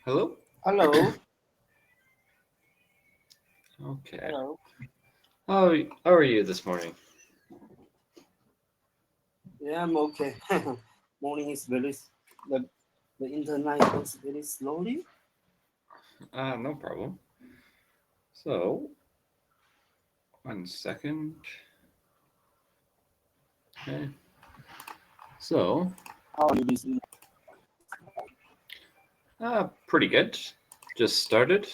Hello? Hello. Okay. Hello. How are you this morning? Yeah, I'm okay. Morning is the the internet is very slowly. No problem. So, 1 second. Okay. So, How are you this morning? pretty good. Just started.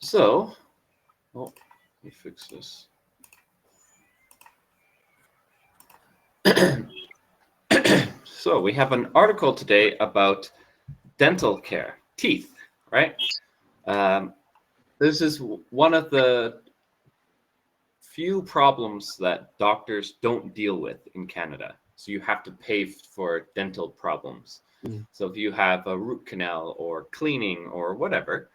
So, oh, let me fix this. So, we have an article today about dental care, teeth, right? Um, this is one of the few problems that doctors don't deal with in Canada. So you have to pay for dental problems. Mm. So if you have a root canal or cleaning or whatever,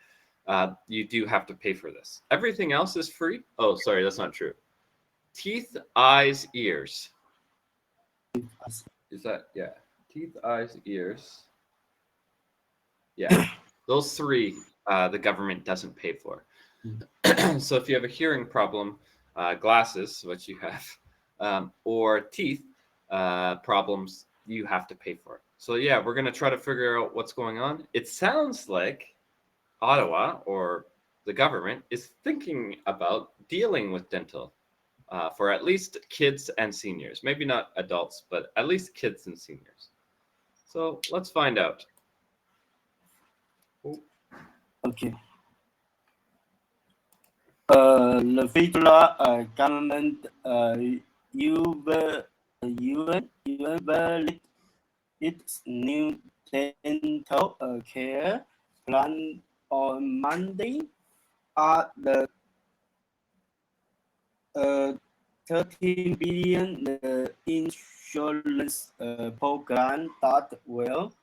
you do have to pay for this. Everything else is free. Oh, sorry, that's not true. Teeth, eyes, ears. Is that, yeah? Teeth, eyes, ears. Yeah. Those three, the government doesn't pay for. Mm. So if you have a hearing problem, glasses, which you have, or teeth problems, you have to pay for it. So yeah, we're gonna try to figure out what's going on. It sounds like Ottawa or the government is thinking about dealing with dental for at least kids and seniors. Maybe not adults, but at least kids and seniors. So let's find out. Oh, Okay. The federal government unveiled its new dental care plan on Monday. The 13 billion insurance program that will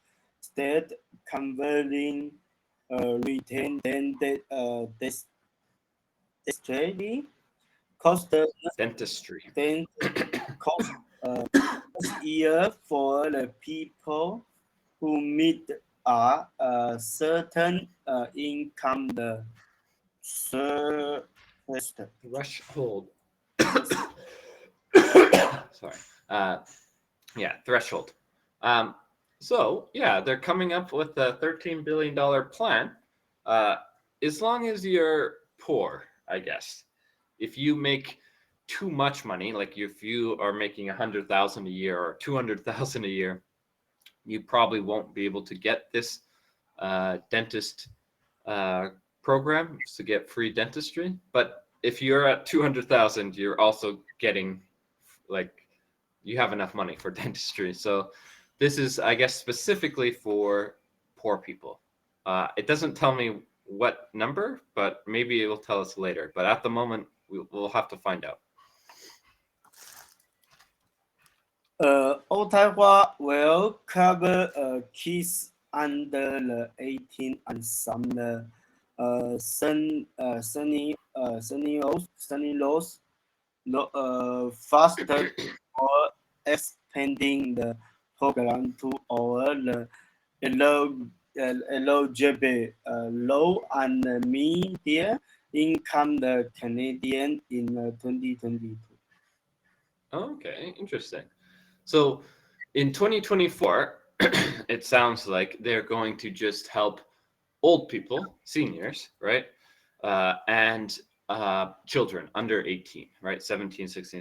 start covering retained dentistry cost dentistry. then cost this year for the people who meet a certain income the first. Threshold. Yes. Sorry. Uh, yeah, threshold. Um, so yeah, they're coming up with a $13 billion plan. Uh, as long as you're poor, I guess. If you make too much money, like if you are making 100,000 a year or 200,000 a year, you probably won't be able to get this dentist uh, program to get free dentistry. But if you're at 200,000, you're also getting like you have enough money for dentistry. So this is, I guess, specifically for poor people. It doesn't tell me what number, but maybe it will tell us later. But at the moment, we'll have to find out. Ottawa will cover kids under the 18 and some seniors faster or expanding the program to all the eligible low and medium income the Canadian in 2022. Okay, interesting. So in 2024, it sounds like they're going to just help old people, seniors, right? And children under 18, right? 17, 16,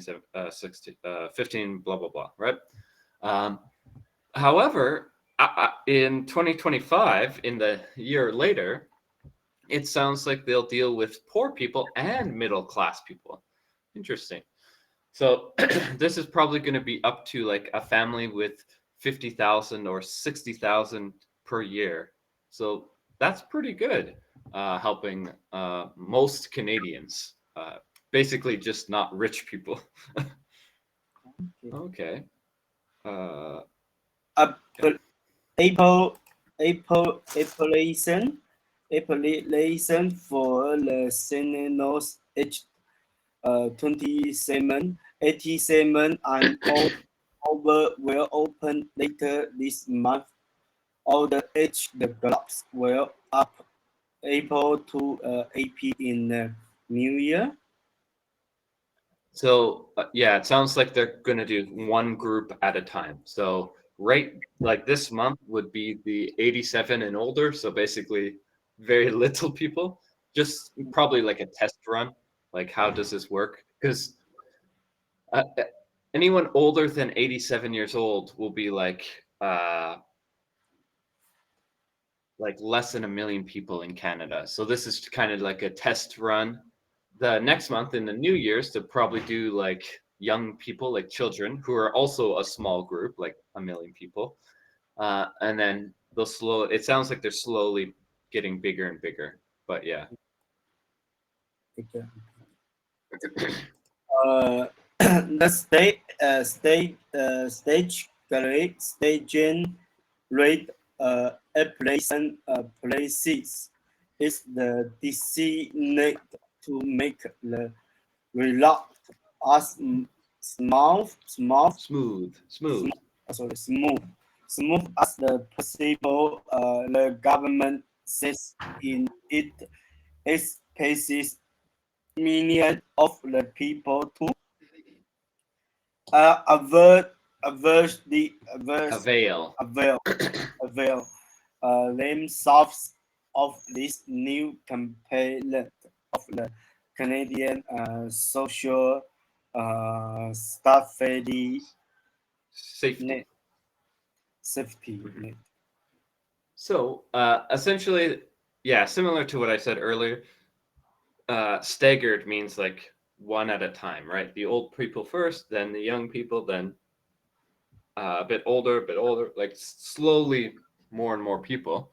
16 15, blah, blah, blah, right? Um, however, in 2025, in the year later, it sounds like they'll deal with poor people and middle class people. Interesting. So this is probably going to be up to like a family with 50,000 or 60,000 per year. So that's pretty good, helping most Canadians. Basically, just not rich people. Okay. Okay. Uh, yeah. Apple, Apple, Appellation for the Senenos H 87 and over will open later this month. all the age groups will up able to AP in the new year. So yeah, it sounds like they're going to do one group at a time. So right, like this month would be the 87 and older. So basically, very little people. Just probably like a test run. Like, how does this work? Because anyone older than 87 years old will be like less than 1 million people in Canada. So this is kind of like a test run. The next month in the New Year's to probably do like young people, like children, who are also a small group, like 1 million people. And then they'll slow. It sounds like they're slowly getting bigger and bigger. But yeah. The staging rate application places is the designated to make the result as smooth, Smooth. smooth as the possible. The government says in it spaces millions of the people to Avail. themselves of this new component of the Canadian social safety Safety. net. Safety Mhm. net. So essentially, yeah, similar to what I said earlier, staggered means like one at a time, right? The old people first, then the young people, then a bit older, like slowly more and more people.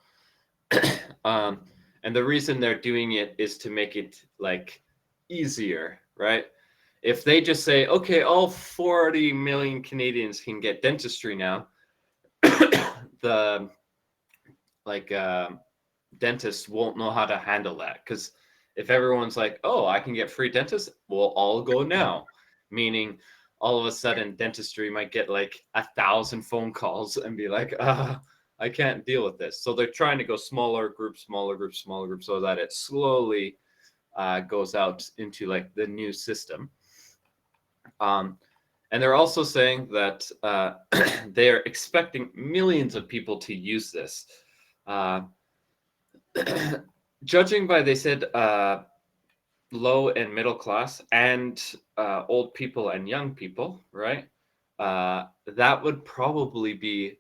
And the reason they're doing it is to make it like easier, right? If they just say, okay, all 40 million Canadians can get dentistry now, the like dentists won't know how to handle that, because if everyone's like, oh, I can get free dentist, we'll all go now, meaning all of a sudden dentistry might get like 1,000 phone calls and be like, I can't deal with this. So they're trying to go smaller groups, so that it slowly goes out into like the new system. And they're also saying that they are expecting millions of people to use this. Judging by, they said, low and middle class and old people and young people, right? That would probably be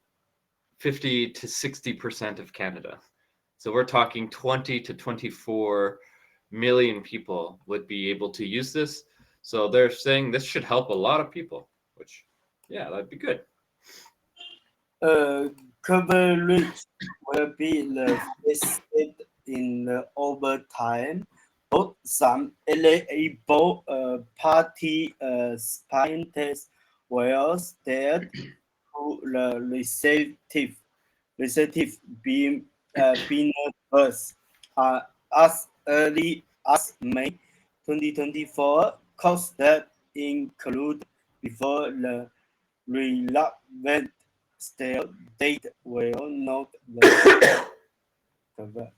50 to 60% of Canada. So we're talking 20 to 24 million people would be able to use this. So they're saying this should help a lot of people, which, yeah, that'd be good. Coverage will be listed in the overtime. Both some eligible party scientists will start to the receptive being first as early as May 2024. Costs that include before the relevant still date will not cover.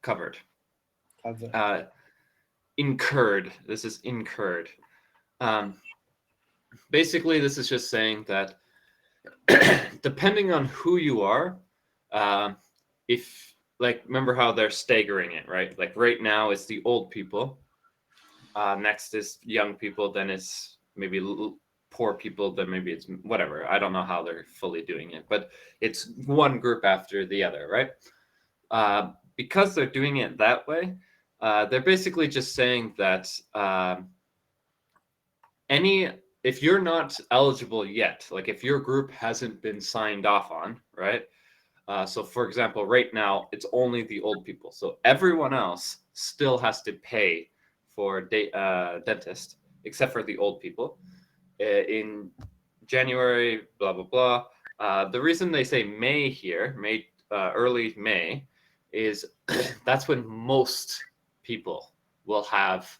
Covered. Cover. Incurred. This is incurred. Basically, this is just saying that depending on who you are, if, like, remember how they're staggering it, right? Like right now it's the old people, next is young people, then it's maybe poor people, then maybe it's whatever. I don't know how they're fully doing it, but it's one group after the other, right? Because they're doing it that way, they're basically just saying that if you're not eligible yet, like if your group hasn't been signed off on, right? So for example, right now it's only the old people. So everyone else still has to pay for dentist, except for the old people. In January, blah, blah, blah. The reason they say May here, early May, is that's when most people will have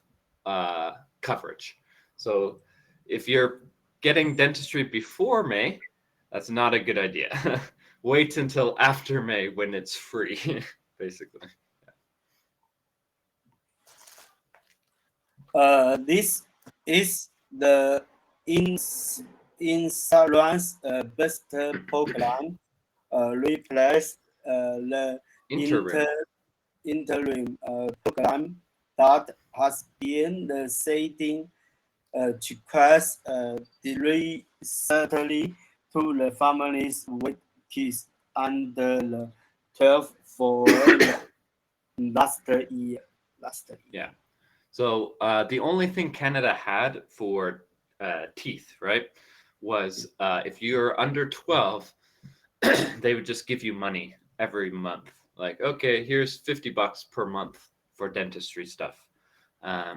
coverage. So if you're getting dentistry before May, that's not a good idea. wait until after May when it's free, basically. This is the insurance buster program replaced the Interim. interim program that has been the setting to cause certainly to the families with kids under the 12 for last year. Yeah. So the only thing Canada had for teeth, right, was if you're under 12, they would just give you money every month. Like, okay, here's $50 per month for dentistry stuff. Well,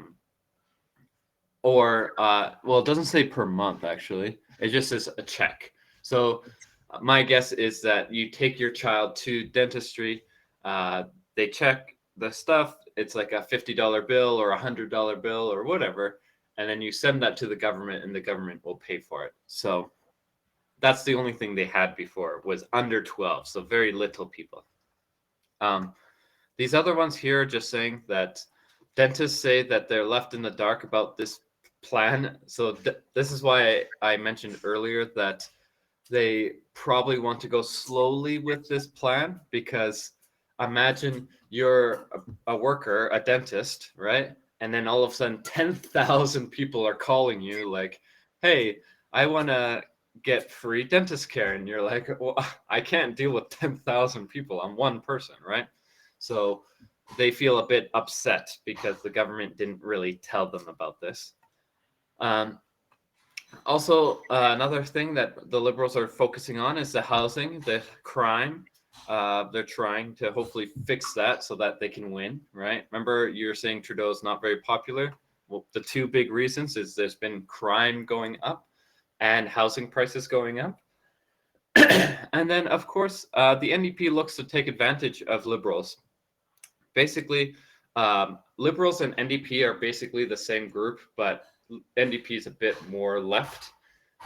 it doesn't say per month, actually. It just says a check. So my guess is that you take your child to dentistry, they check the stuff. It's like a $50 bill or a $100 bill or whatever, and then you send that to the government, and the government will pay for it. So that's the only thing they had before was under 12, so very little people. These other ones here are just saying that dentists say that they're left in the dark about this plan. So this is why I mentioned earlier that they probably want to go slowly with this plan, because imagine you're a worker, a dentist, right? And then all of a sudden 10,000 people are calling you like, hey, I want to get free dentist care. And you're like, well, I can't deal with 10,000 people. I'm one person, right? So they feel a bit upset because the government didn't really tell them about this. Also, another thing that the Liberals are focusing on is the housing, the crime. They're trying to hopefully fix that so that they can win, right? Remember, you're saying Trudeau's not very popular? Well, the two big reasons is there's been crime going up and housing prices going up. And then, of course, the NDP looks to take advantage of Liberals. Basically, Liberals and NDP are basically the same group, but NDP is a bit more left.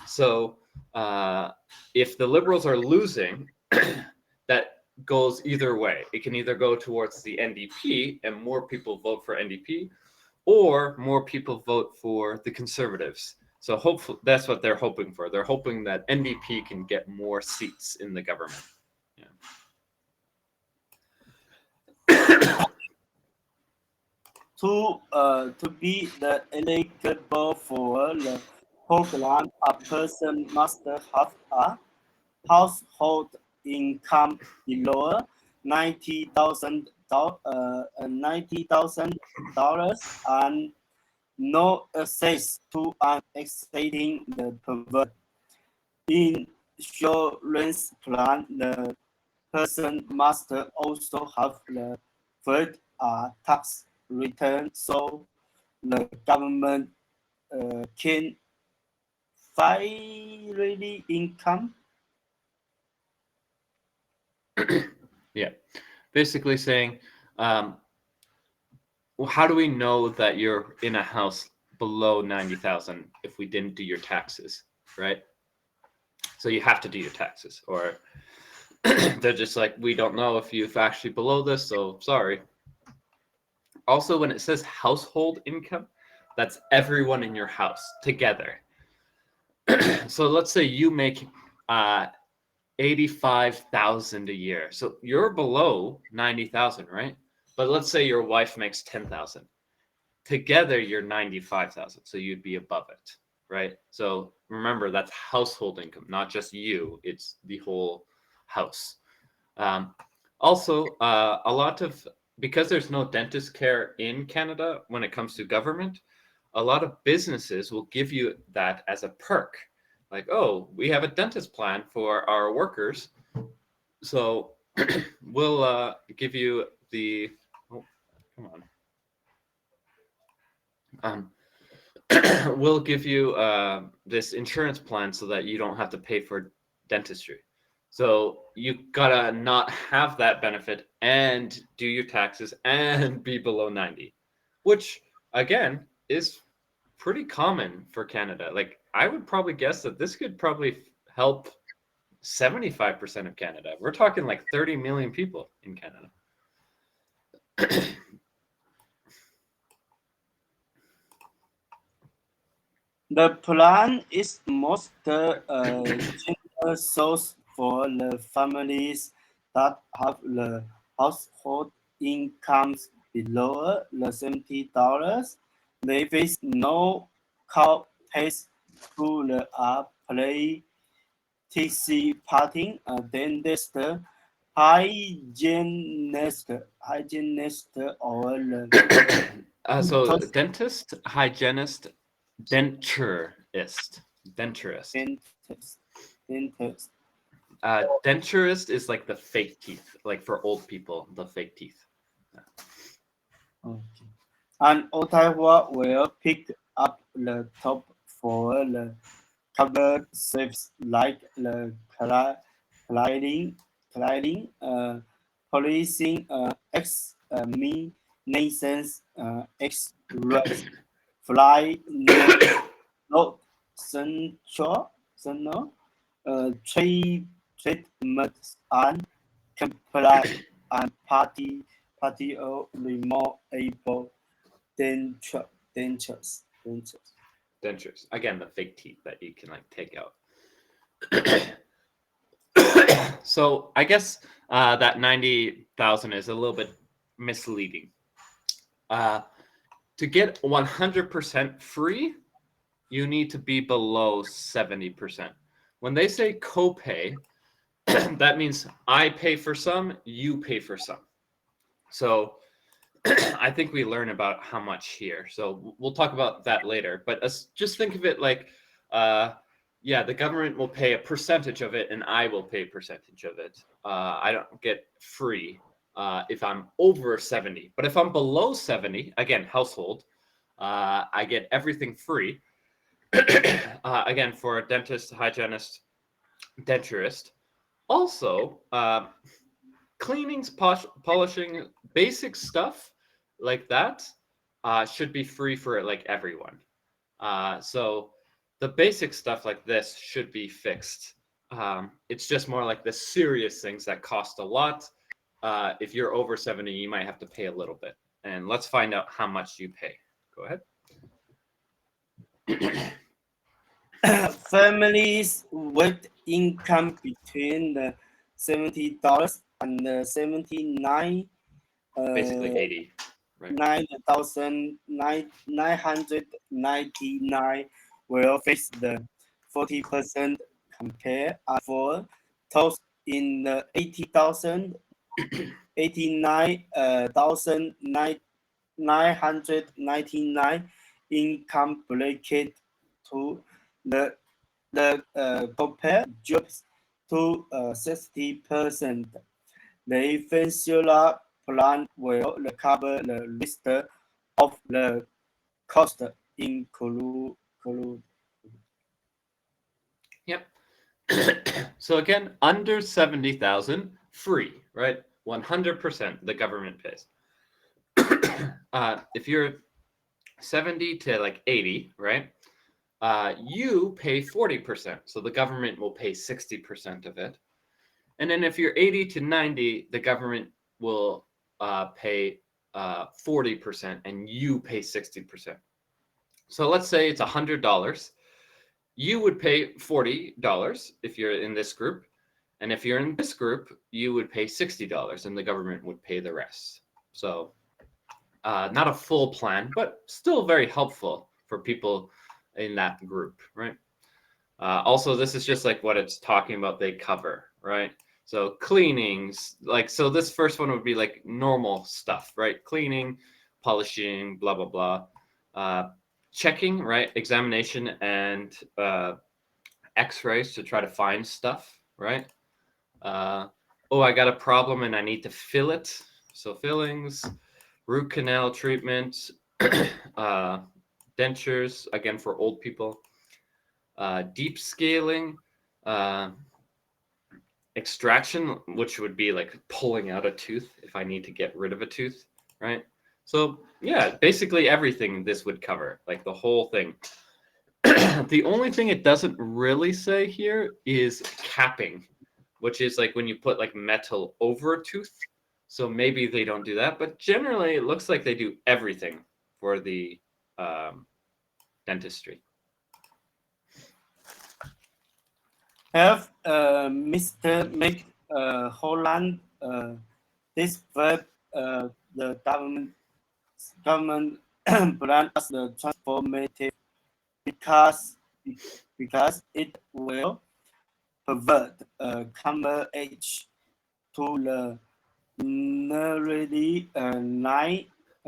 So if the Liberals are losing, that goes either way. It can either go towards the NDP and more people vote for NDP, or more people vote for the Conservatives. So hopefully that's what they're hoping for. They're hoping that NDP can get more seats in the government. To be the eligible for the program, a person must have a household income below $90,000 and no access to an exceeding the pervert insurance plan. The person must also have the third tax return, so the government can file income. Yeah, basically saying, well, how do we know that you're in a house below 90,000 if we didn't do your taxes, right? So you have to do your taxes, or they're just like, we don't know if you've actually below this, so sorry. Also, when it says household income, that's everyone in your house together. So let's say you make 85,000 a year. So you're below 90,000, right? But let's say your wife makes 10,000. Together you're 95,000. So you'd be above it, right? So remember, that's household income, not just you. It's the whole house. Also, a lot of, because there's no dentist care in Canada when it comes to government, a lot of businesses will give you that as a perk. Like, oh, we have a dentist plan for our workers, so we'll give you the. Oh, come on. We'll give you this insurance plan so that you don't have to pay for dentistry. So you gotta not have that benefit and do your taxes and be below 90, which again is pretty common for Canada. Like, I would probably guess that this could probably help 75% of Canada. We're talking like 30 million people in Canada. The plan is most general source for the families that have the household incomes below the $70. They face no co-pays to the participating dentist, hygienist, or the So dentist, hygienist, denturist. dentist. Denturist is like the fake teeth, like for old people, the fake teeth. Okay. And Ottawa will pick up the top for the covered service like the cladding, policing, examinations, X-rays, fly, no, central, treatments, and compliance and patio removable dentures. Dentures. Again, the fake teeth that you can like take out. So I guess that 90,000 is a little bit misleading. To get 100% free, you need to be below 70%. When they say copay, that means I pay for some, you pay for some. So I think we learn about how much here. So we'll talk about that later. But just think of it like, yeah, the government will pay a percentage of it and I will pay a percentage of it. I don't get free if I'm over 70. But if I'm below 70, again, household, I get everything free. Again, for a dentist, hygienist, denturist. Also, cleanings, polishing, basic stuff like that should be free for like everyone. So the basic stuff like this should be fixed. It's just more like the serious things that cost a lot. If you're over 70, you might have to pay a little bit. And let's find out how much you pay. Go ahead. Families with income between the $70 and the 79 Basically 80, right? 9,999 will face the 40% compare for those in the 89,999 income bracket to the compare jobs to 60%. The eventual plan will cover the rest of the cost include. Yep. So again, under 70,000, free, right? 100% the government pays. If you're 70 to like 80, right? You pay 40%. So the government will pay 60% of it. And then if you're 80 to 90, the government will pay 40% and you pay 60%. So let's say it's $100. You would pay $40 if you're in this group. And if you're in this group, you would pay $60 and the government would pay the rest. So not a full plan, but still very helpful for people in that group, right? Also, this is just like what it's talking about they cover, right? So cleanings, like, so this first one would be like normal stuff, right? Cleaning, polishing, blah, blah, blah. Checking, right? Examination and x-rays to try to find stuff, right? Oh, I got a problem and I need to fill it. So fillings, root canal treatment, dentures, again, for old people, deep scaling, extraction, which would be like pulling out a tooth if I need to get rid of a tooth, right? So yeah, basically everything this would cover, like the whole thing. The only thing it doesn't really say here is capping. which is like when you put like metal over a tooth. So maybe they don't do that, but generally it looks like they do everything for the dentistry. Have Mr. Holland described the government plan as the transformative because because it will provide coverage to the nearly 9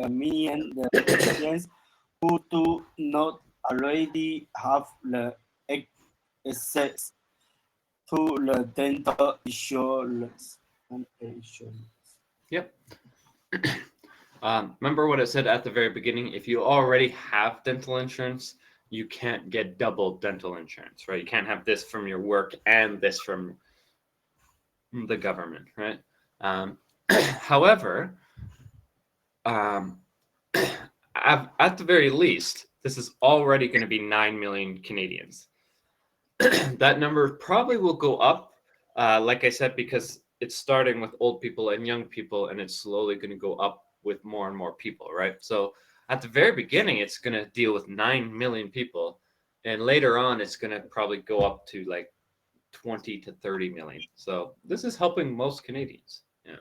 million Canadians who do not already have the access to the dental insurance. Yep. Remember what it said at the very beginning? If you already have dental insurance, you can't get double dental insurance, right? You can't have this from your work and this from the government, right? However, at the very least, this is already going to be 9 million Canadians. That number probably will go up, like I said, because it's starting with old people and young people, and it's slowly going to go up with more and more people, right? So at the very beginning, it's going to deal with 9 million people, and later on, it's going to probably go up to like 20 to 30 million. So this is helping most Canadians. Yeah.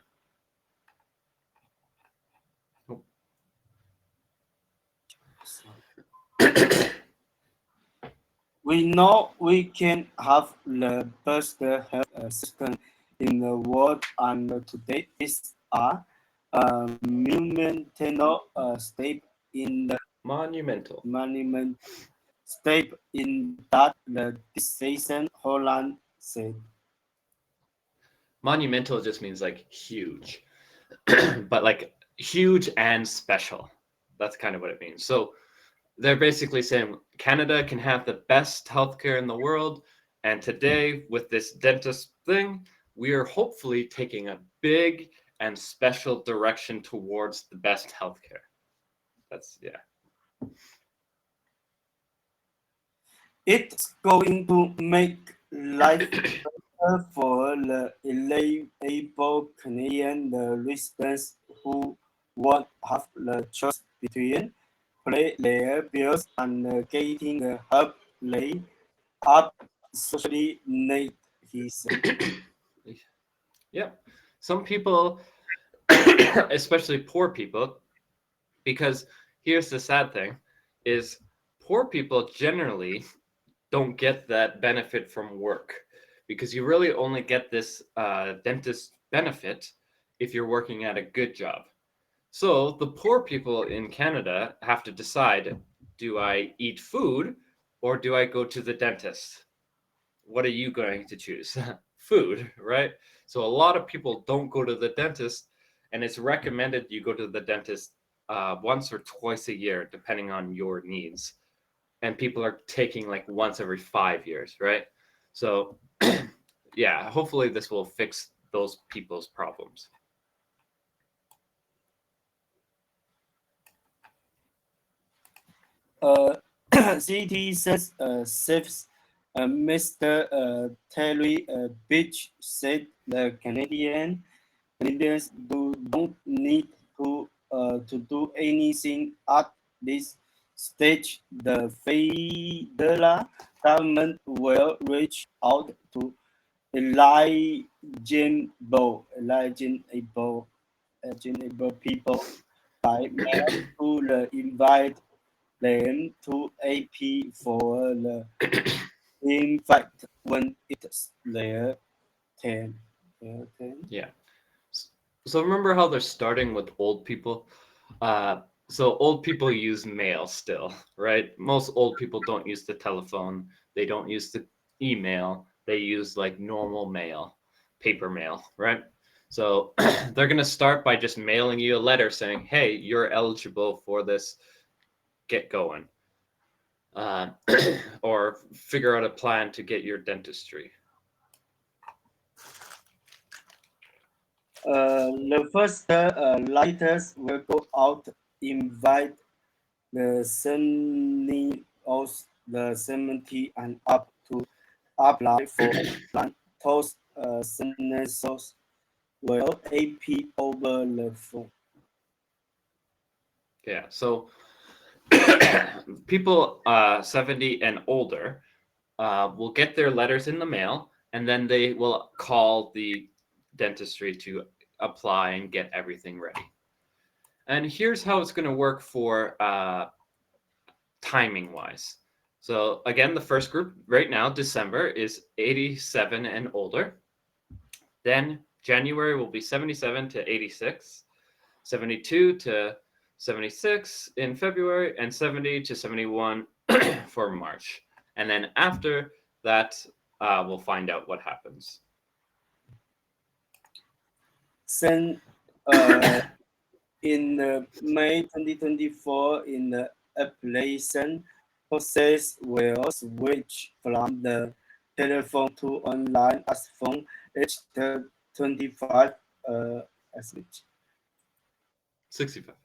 We know we can have the best health system in the world, and today is a monumental step in the Monumental. step in that the decision Holland said. Monumental just means like huge, but like huge and special. That's kind of what it means. So they're basically saying Canada can have the best healthcare in the world. And today, with this dentist thing, we are hopefully taking a big and special direction towards the best healthcare. That's, yeah. It's going to make life better for the able Canadian the residents who won't have the choice between pay their bills and getting the help they absolutely need, he said. Yeah. Some people, especially poor people, because here's the sad thing, is poor people generally don't get that benefit from work, because you really only get this dentist benefit if you're working at a good job. So the poor people in Canada have to decide, do I eat food or do I go to the dentist? What are you going to choose? Food, right? So a lot of people don't go to the dentist, and it's recommended you go to the dentist once or twice a year, depending on your needs. And people are taking like once every 5 years, right? So, yeah, hopefully this will fix those people's problems. Citizens saves Mr. Terry Beach said the Canadians don't need to do anything at this stage. The federal government will reach out to eligible people by mail to invite them to AP for the invite when it's their turn. Yeah. So remember how they're starting with old people? So old people use mail still, right? Most old people don't use the telephone. They don't use the email. They use like normal mail, paper mail, right? So they're going to start by just mailing you a letter saying, hey, you're eligible for this. Get going. Or figure out a plan to get your dentistry. The first lighters will go out, invite the 70 and up to apply for land toast senators will AP over the phone. Yeah. So people 70 and older will get their letters in the mail, and then they will call the dentistry to apply and get everything ready. And here's how it's going to work for timing wise. So again, the first group right now, December, is 87 and older. Then January will be 77 to 86, 72 to 76 in February, and 70 to 71 for March. And then after that, we'll find out what happens. Then in May 2024, in the application process will switch from the telephone to online as phone age 25 switch. 65.